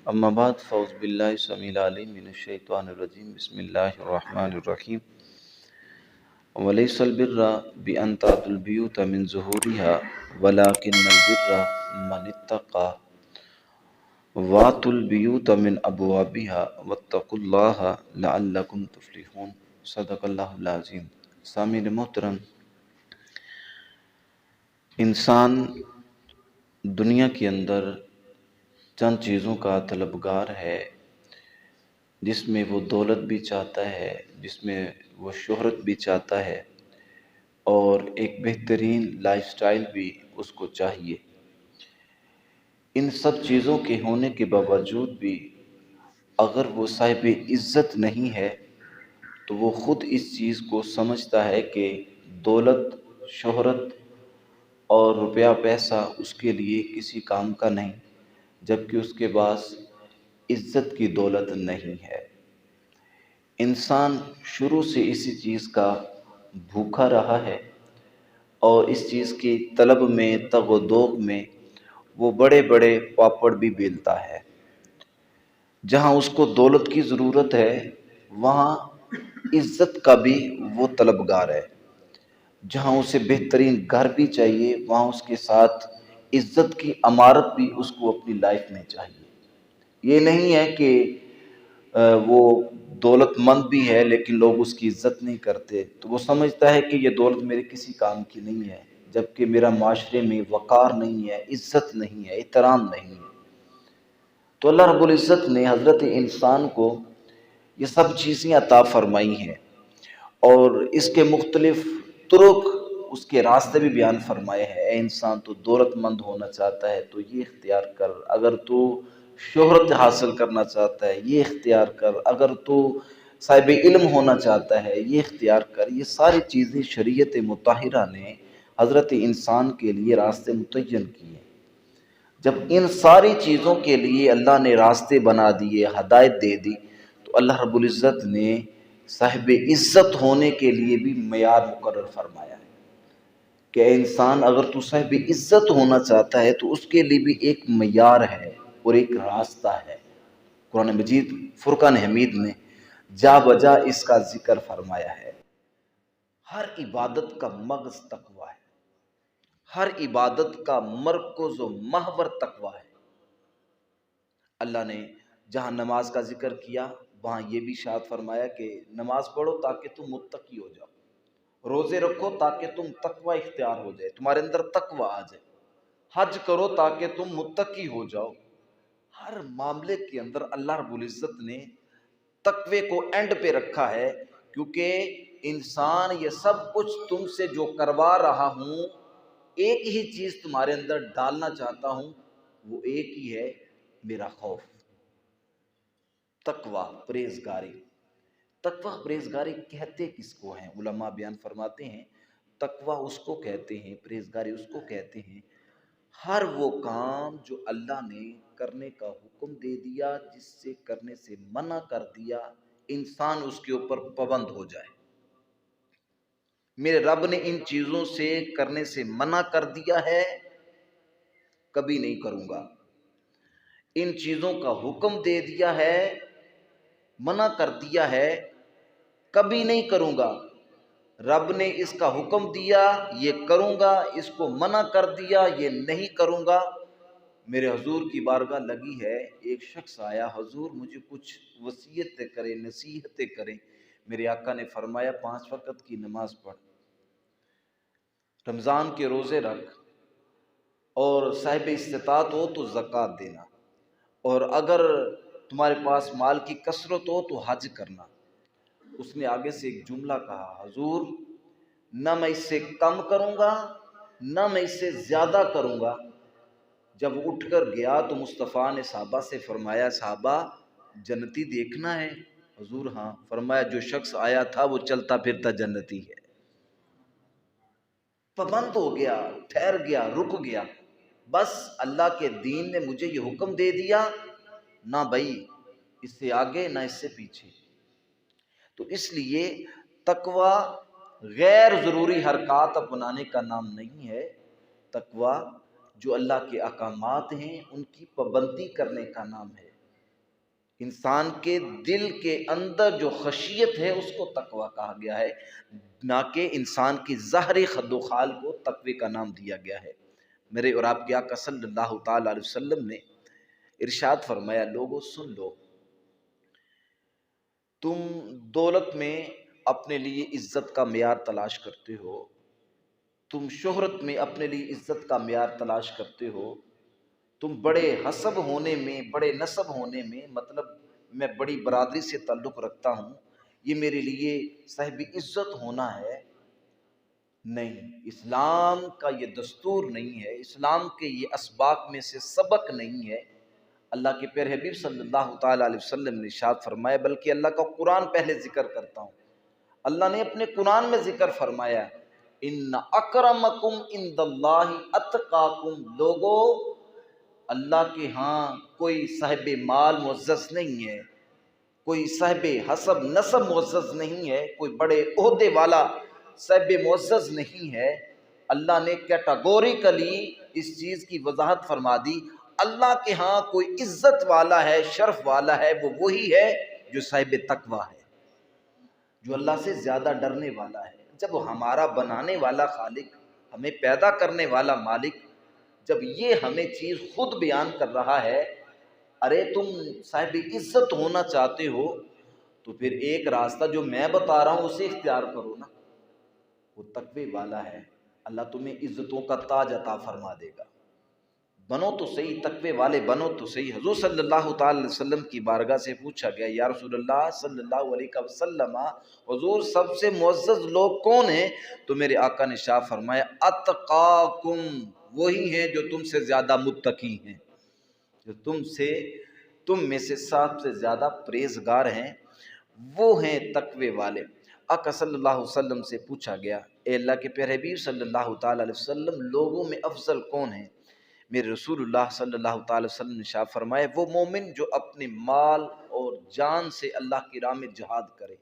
اما بعد فاعوذ باللہ السمیع العلیم من الشیطان الرجیم بسم اللہ الرحمن الرحیم ولیس البر بأن تأتوا البیوت من ظہورها ولکن البر من اتقى واتوا البیوت من ابوابها واتقوا اللہ لعلکم تفلحون۔ صدق اللہ العظیم۔ سامعین محترم، انسان دنیا کے اندر چند چیزوں کا طلبگار ہے، جس میں وہ دولت بھی چاہتا ہے، جس میں وہ شہرت بھی چاہتا ہے، اور ایک بہترین لائف سٹائل بھی اس کو چاہیے۔ ان سب چیزوں کے ہونے کے باوجود بھی اگر وہ صاحب عزت نہیں ہے تو وہ خود اس چیز کو سمجھتا ہے کہ دولت، شہرت اور روپیہ پیسہ اس کے لیے کسی کام کا نہیں، جبکہ اس کے پاس عزت کی دولت نہیں ہے۔ انسان شروع سے اسی چیز کا بھوکا رہا ہے اور اس چیز کی طلب میں، تگ و دوگ میں وہ بڑے بڑے پاپڑ بھی بیلتا ہے۔ جہاں اس کو دولت کی ضرورت ہے وہاں عزت کا بھی وہ طلبگار ہے۔ جہاں اسے بہترین گھر بھی چاہیے وہاں اس کے ساتھ عزت کی عمارت بھی اس کو اپنی لائف میں چاہیے۔ یہ نہیں ہے کہ وہ دولت مند بھی ہے لیکن لوگ اس کی عزت نہیں کرتے، تو وہ سمجھتا ہے کہ یہ دولت میرے کسی کام کی نہیں ہے، جبکہ میرا معاشرے میں وقار نہیں ہے، عزت نہیں ہے، احترام نہیں ہے۔ تو اللہ رب العزت نے حضرت انسان کو یہ سب چیزیں عطا فرمائی ہیں اور اس کے مختلف طرق، اس کے راستے بھی بیان فرمائے ہیں۔ اے انسان، تو دولت مند ہونا چاہتا ہے تو یہ اختیار کر، اگر تو شہرت حاصل کرنا چاہتا ہے یہ اختیار کر، اگر تو صاحب علم ہونا چاہتا ہے یہ اختیار کر۔ یہ ساری چیزیں شریعت مطہرہ نے حضرت انسان کے لیے راستے متعین کیے۔ جب ان ساری چیزوں کے لیے اللہ نے راستے بنا دیے، ہدایت دے دی، تو اللہ رب العزت نے صاحب عزت ہونے کے لیے بھی معیار مقرر فرمایا ہے کہ اے انسان، اگر تو صاحب عزت ہونا چاہتا ہے تو اس کے لیے بھی ایک معیار ہے اور ایک راستہ ہے۔ قرآن مجید فرقان حمید نے جا بجا اس کا ذکر فرمایا ہے۔ ہر عبادت کا مغز تقویٰ ہے، ہر عبادت کا مرکز و محور تقویٰ ہے۔ اللہ نے جہاں نماز کا ذکر کیا وہاں یہ بھی ارشاد فرمایا کہ نماز پڑھو تاکہ تم متقی ہو جاؤ، روزے رکھو تاکہ تم تقوی اختیار ہو جائے، تمہارے اندر تقوی آ جائے، حج کرو تاکہ تم متقی ہو جاؤ۔ ہر معاملے کے اندر اللہ رب العزت نے تقوی کو اینڈ پہ رکھا ہے، کیونکہ انسان یہ سب کچھ تم سے جو کروا رہا ہوں، ایک ہی چیز تمہارے اندر ڈالنا چاہتا ہوں، وہ ایک ہی ہے، میرا خوف، تقوی، پرہیزگاری۔ تقوی پرہیزگاری کہتے کس کو ہیں؟ علماء بیان فرماتے ہیں تقوی اس کو کہتے ہیں، پرہیزگاری اس کو کہتے ہیں، ہر وہ کام جو اللہ نے کرنے کا حکم دے دیا، جس سے کرنے سے منع کر دیا، انسان اس کے اوپر پابند ہو جائے۔ میرے رب نے ان چیزوں سے کرنے سے منع کر دیا ہے، کبھی نہیں کروں گا۔ ان چیزوں کا حکم دے دیا ہے، منع کر دیا ہے، کبھی نہیں کروں گا۔ رب نے اس کا حکم دیا یہ کروں گا، اس کو منع کر دیا یہ نہیں کروں گا۔ میرے حضور کی بارگاہ لگی ہے، ایک شخص آیا، حضور مجھے کچھ وصیتیں کریں، نصیحتیں کریں۔ میرے آقا نے فرمایا 5 وقت کی نماز پڑھ، رمضان کے روزے رکھ، اور صاحب استطاعت ہو تو زکوٰۃ دینا، اور اگر تمہارے پاس مال کی کثرت ہو تو حج کرنا۔ اس نے آگے سے ایک جملہ کہا، حضور نہ میں اس سے کم کروں گا نہ میں اس سے زیادہ کروں گا۔ جب اٹھ کر گیا تو مصطفیٰ نے صحابہ سے فرمایا، صحابہ جنتی دیکھنا ہے؟ حضور ہاں۔ فرمایا جو شخص آیا تھا وہ چلتا پھرتا جنتی ہے۔ پابند ہو گیا، ٹھہر گیا، رک گیا، بس اللہ کے دین نے مجھے یہ حکم دے دیا، نہ بھائی اس سے آگے نہ اس سے پیچھے۔ تو اس لیے تقوی غیر ضروری حرکات اپنانے کا نام نہیں ہے، تقوی جو اللہ کے احکامات ہیں ان کی پابندی کرنے کا نام ہے۔ انسان کے دل کے اندر جو خشیت ہے اس کو تقوی کہا گیا ہے، نہ کہ انسان کی ظاہری خد و خال کو تقوی کا نام دیا گیا ہے۔ میرے اور آپ کے آقا صلی اللہ تعالی علیہ وسلم نے ارشاد فرمایا، لوگوں سن لو، تم دولت میں اپنے لیے عزت کا معیار تلاش کرتے ہو، تم شہرت میں اپنے لیے عزت کا معیار تلاش کرتے ہو، تم بڑے حسب ہونے میں، بڑے نسب ہونے میں، مطلب میں بڑی برادری سے تعلق رکھتا ہوں، یہ میرے لیے صاحب عزت ہونا ہے۔ نہیں، اسلام کا یہ دستور نہیں ہے، اسلام کے یہ اسباق میں سے سبق نہیں ہے۔ اللہ کے پیارے حبیب صلی اللہ تعالیٰ علیہ وسلم نے ارشاد فرمایا، بلکہ اللہ کا قرآن پہلے ذکر کرتا ہوں۔ اللہ نے اپنے قرآن میں ذکر فرمایا، ان اکرمکم عند اللہ اتقاکم، لوگو اللہ کے ہاں کوئی صاحب مال معزز نہیں ہے، کوئی صاحب حسب نسب معزز نہیں ہے، کوئی بڑے عہدے والا صاحب معزز نہیں ہے۔ اللہ نے کیٹاگوریکلی اس چیز کی وضاحت فرما دی، اللہ کے ہاں کوئی عزت والا ہے، شرف والا ہے، وہ وہی ہے جو صاحب تقوی ہے، جو اللہ سے زیادہ ڈرنے والا ہے۔ جب ہمارا بنانے والا خالق، ہمیں پیدا کرنے والا مالک، جب یہ ہمیں چیز خود بیان کر رہا ہے، ارے تم صاحب عزت ہونا چاہتے ہو تو پھر ایک راستہ جو میں بتا رہا ہوں اسے اختیار کرو نا، وہ تقوی والا ہے، اللہ تمہیں عزتوں کا تاج عطا فرما دے گا۔ بنو تو صحیح، تقوی والے بنو تو صحیح۔ حضور صلی اللہ تعالی علیہ وسلم کی بارگاہ سے پوچھا گیا، یا رسول اللہ صلی اللہ علیہ وسلم، حضور سب سے معزز لوگ کون ہیں؟ تو میرے آقا نے شاہ فرمایا، اتقاکم، وہی ہیں جو تم سے زیادہ متقی ہیں، جو تم میں سے سب سے زیادہ پرہیزگار ہیں، وہ ہیں تقوی والے۔ آقا صلی اللہ علیہ وسلم سے پوچھا گیا، اے اللہ کے پیارے حبیب صلی اللہ تعالی علیہ وسلم، لوگوں میں افضل کون ہیں؟ میرے رسول اللہ صلی اللہ تعالی وسلم نے ارشاد فرمایا، وہ مومن جو اپنے مال اور جان سے اللہ کی راہ میں جہاد کرے۔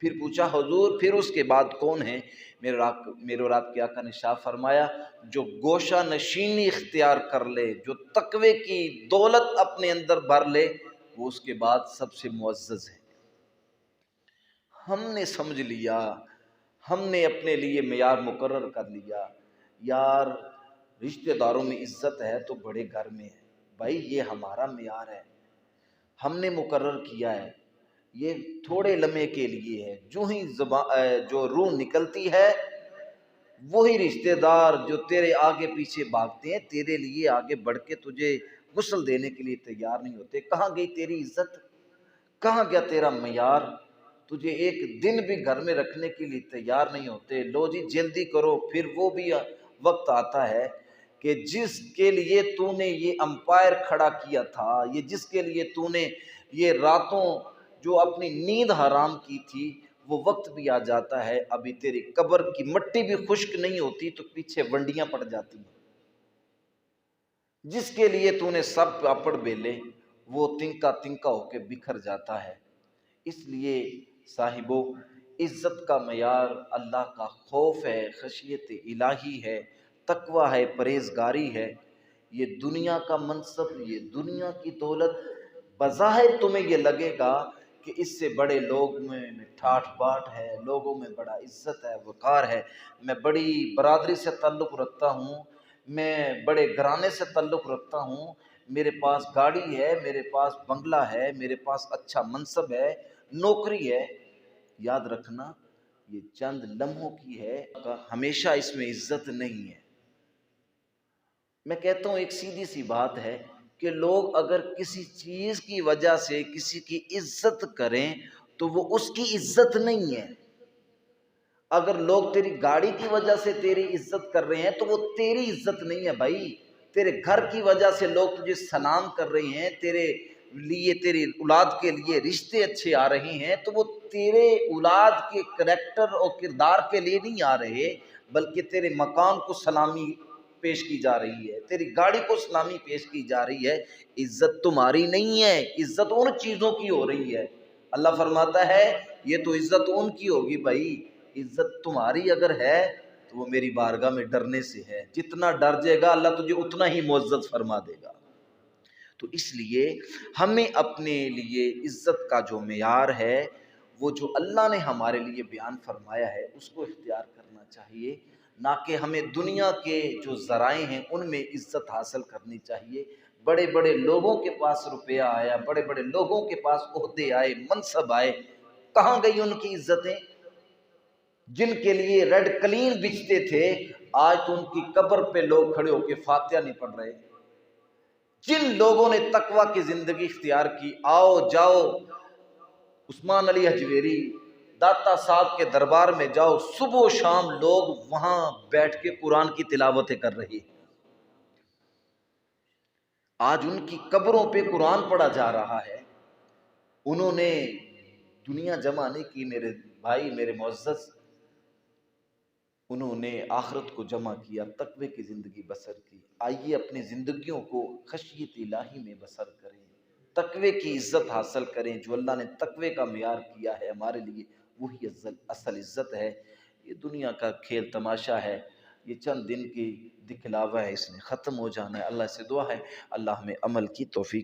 پھر پوچھا، حضور پھر اس کے بعد کون ہے؟ میرے اور آپ کے آقا نے ارشاد فرمایا، جو گوشہ نشینی اختیار کر لے، جو تقوی کی دولت اپنے اندر بھر لے، وہ اس کے بعد سب سے معزز ہے۔ ہم نے سمجھ لیا، ہم نے اپنے لیے معیار مقرر کر لیا، یار رشتہ داروں میں عزت ہے تو بڑے گھر میں ہے، بھائی یہ ہمارا معیار ہے، ہم نے مقرر کیا ہے، یہ تھوڑے لمحے کے لیے ہے، جو روح نکلتی ہے وہی رشتہ دار جو تیرے آگے پیچھے بھاگتے ہیں، تیرے لیے آگے بڑھ کے تجھے غسل دینے کے لیے تیار نہیں ہوتے۔ کہاں گئی تیری عزت؟ کہاں گیا تیرا معیار؟ تجھے ایک دن بھی گھر میں رکھنے کے لیے تیار نہیں ہوتے۔ لو جی جلدی کرو، پھر وہ بھی وقت آتا ہے کہ جس کے لیے تو نے یہ امپائر کھڑا کیا تھا، یہ جس کے لیے تو نے یہ راتوں جو اپنی نیند حرام کی تھی، وہ وقت بھی آ جاتا ہے، ابھی تیری قبر کی مٹی بھی خشک نہیں ہوتی تو پیچھے ونڈیاں پڑ جاتی ہیں۔ جس کے لیے تو نے سب پاپڑ بیلے، وہ تنکا تنکا ہو کے بکھر جاتا ہے۔ اس لیے صاحبو، عزت کا معیار اللہ کا خوف ہے، خشیت الہی ہے، تقوی ہے، پرہیزگاری ہے۔ یہ دنیا کا منصب، یہ دنیا کی دولت، بظاہر تمہیں یہ لگے گا کہ اس سے بڑے لوگ میں ٹھاٹ باٹ ہے، لوگوں میں بڑا عزت ہے، وقار ہے، میں بڑی برادری سے تعلق رکھتا ہوں، میں بڑے گھرانے سے تعلق رکھتا ہوں، میرے پاس گاڑی ہے، میرے پاس بنگلہ ہے، میرے پاس اچھا منصب ہے، نوکری ہے۔ یاد رکھنا یہ چند لمحوں کی ہے، ہمیشہ اس میں عزت نہیں ہے۔ میں کہتا ہوں ایک سیدھی سی بات ہے کہ لوگ اگر کسی چیز کی وجہ سے کسی کی عزت کریں تو وہ اس کی عزت نہیں ہے۔ اگر لوگ تیری گاڑی کی وجہ سے تیری عزت کر رہے ہیں تو وہ تیری عزت نہیں ہے بھائی۔ تیرے گھر کی وجہ سے لوگ تجھے سلام کر رہے ہیں، تیرے لیے، تیری اولاد کے لیے رشتے اچھے آ رہے ہیں، تو وہ تیرے اولاد کے کریکٹر اور کردار کے لیے نہیں آ رہے، بلکہ تیرے مقام کو سلامی پیش کی جا رہی ہے، تیری گاڑی کو سلامی پیش کی جا رہی ہے۔ عزت تمہاری نہیں ہے، عزت ان چیزوں کی ہو رہی ہے۔ اللہ فرماتا ہے یہ تو عزت ان کی ہوگی بھائی، عزت تمہاری اگر ہے تو وہ میری بارگاہ میں ڈرنے سے ہے۔ جتنا ڈر جائے گا اللہ تجھے اتنا ہی معزز فرما دے گا۔ تو اس لیے ہمیں اپنے لیے عزت کا جو معیار ہے وہ جو اللہ نے ہمارے لیے بیان فرمایا ہے اس کو اختیار کرنا چاہیے، نہ کہ ہمیں دنیا کے جو ذرائع ہیں ان میں عزت حاصل کرنی چاہیے۔ بڑے بڑے لوگوں کے پاس روپیہ آیا، بڑے بڑے لوگوں کے پاس عہدے آئے، منصب آئے، کہاں گئی ان کی عزتیں؟ جن کے لیے ریڈ قلین بچھتے تھے آج تو ان کی قبر پہ لوگ کھڑے ہو کے فاتحہ نہیں پڑھ رہے۔ جن لوگوں نے تقوی کی زندگی اختیار کی، آؤ جاؤ عثمان علی حجویری داتا صاحب کے دربار میں جاؤ، صبح و شام لوگ وہاں بیٹھ کے قرآن کی تلاوتیں کر رہے ہیں۔ آج ان کی قبروں پہ قرآن پڑھا جا رہا ہے۔ انہوں نے دنیا جمع نہیں کی میرے بھائی، میرے معزز، انہوں نے آخرت کو جمع کیا، تقوی کی زندگی بسر کی۔ آئیے اپنی زندگیوں کو خشیت الہی میں بسر کریں، تقوی کی عزت حاصل کریں۔ جو اللہ نے تقوی کا معیار کیا ہے ہمارے لیے وہی اصل عزت ہے۔ یہ دنیا کا کھیل تماشا ہے، یہ چند دن کی دکھلاوا ہے، اس نے ختم ہو جانا ہے۔ اللہ سے دعا ہے اللہ ہمیں عمل کی توفیق